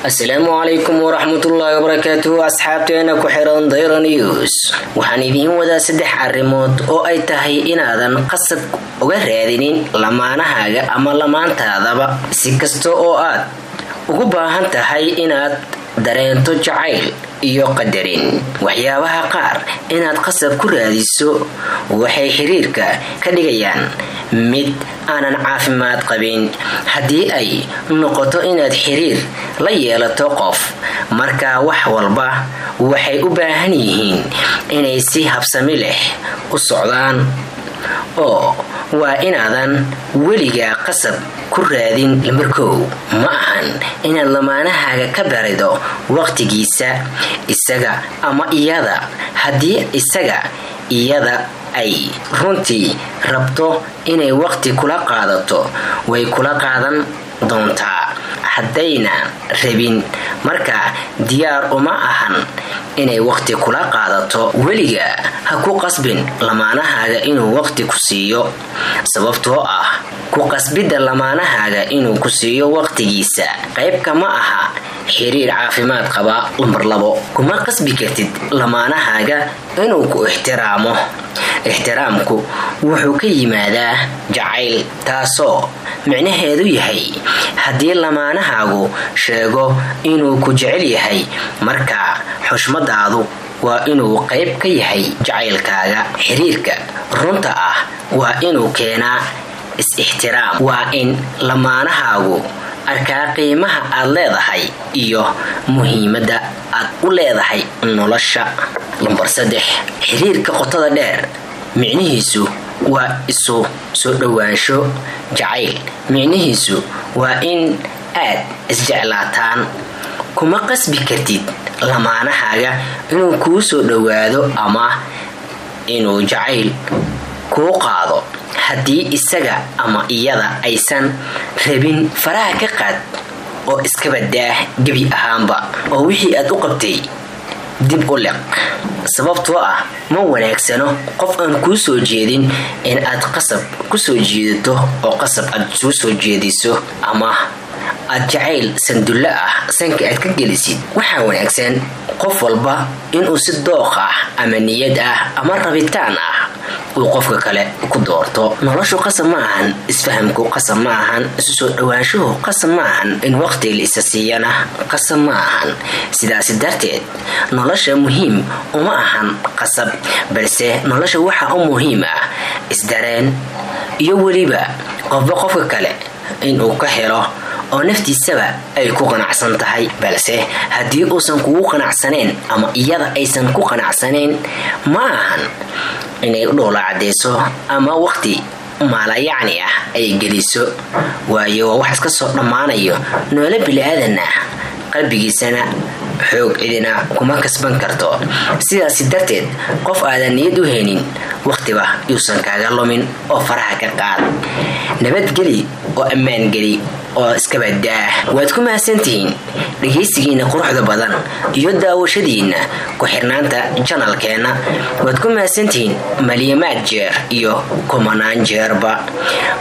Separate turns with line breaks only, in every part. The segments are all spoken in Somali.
السلام عليكم ورحمة الله وبركاته أصحابتنا كحيران دير نيوز waxaan idin wadaa saddex arrimood oo ay tahay inaadan qasab uga raadinin lamaanahaaga ama lamaantaadaba si kasto oo aad ugu baahan tahay inaad dareento jacayl iyo qadarin waxyaabaha qaar inaad qasab ku raadiso waxay xiriirka ka dhigayaan mid aanan caafimaad qabin haddii ay noqoto inaad xiriir la yeelato qof marka wax walba waxay u baahan yihiin inay si habsami leh u socdaan oo waa inaadan weligaa qasab ku raadin lambarkow ma ahan inaad lamaanahaaga ka barido waqtigiisa isaga ama iyada haddii isaga iyada ay runtii rabto inay waqti kula qaadato way kula qaadan doontaa haddayna rabin marka diyaar uma ahan inay waqti kula qaadato weliga ha ku qasbin lamaanahaaga inuu waqti ku siiyo sababtoo ah ku qasbida lamaanahaaga inuu ku siiyo waqtigiisa qaybka ma aha xiriir caafimaad qaba lambar 2 kuma qasbi kartid lamaanahaaga inuu ku ixtiraamo ixtiraamku wuxuu ka yimaadaa jacayl taasoo micnaheedu yahay haddii lamaanahaagu sheego inuu ku jecel yahay marka xushmadaadu waa inuu qayb ka yahay jacaylkaaga xiriirka runta ah waa inuu keenaa is-ixtiraam waa in lamaanahaagu arkaa qiimaha aad leedahay iyo muhiimadda aad u leedahay nolosha lambar 3 xiriirka qotada dheer micnihiisu waa isu soo dhawaansho jacayl micnihiisu waa in aad isjeclaataan kuma qasbi kartid lamaanahaaga inuu kuu soo dhawaado ama inuu jacayl kuu qaado haddii isaga ama iyada aysan rabin faraha ka qaad oo iska badaa gebi ahaanba oo wixii aad u qabtay dib u liq sababtoo ah ma wanaagsano qof aan kuu soo jeedin in aad qasab ku soo jeedato oo qasab aad soo jeediso ama aad jacayl sandulle ah sanka aad ka gelisid waxaa wanaagsan qof walba inuu si dooq ah ama niyad ah ama rabitaan ah uu qofka kale ku doorto noloshu qasab ma ahan isfahamku qasab ma ahan isu soo dhawaanshuhu qasab ma ahan in waqti la isa siiyana qasab ma ahan sidaas darteed nolosha muhiim uma ahan qasab balse nolosha waxa u muhiim ah isdareen iyo weliba qofka kale inuu ka helo oo naftiisaba ay ku qanacsan tahay balse haddii uusan kugu qanacsaneen ama iyada aysan ku qanacsaneen ma ahan inay u dhoola cadeyso ama waqti maalayacni ah ay geliso waayo wax iska soo dhammaanayo noole bili-aadan ah qalbigiisana xoog cidina kuma kasban karto sidaas darteed qof aadan niyad u haynin waqtiba yuusan kaaga lumin oo faraha ka qaad nabadgeli oo ammaan geli oo iska badaa waad ku mahadsantihiin dhageysigiina quruxda badan iyo daawashadiina ku xirnaanta channelkeena waad ku mahadsantihiin maliyamaad jeer iyo kumanaan jeerba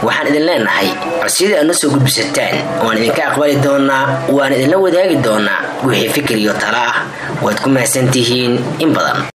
waxaan idin leenahay codsiyada aad soo gudbisataan waan idinka aqbali doonaa waan idinla wadaagi doonaa wixii fikir iyo talo ah waad ku mahadsantihiin in badan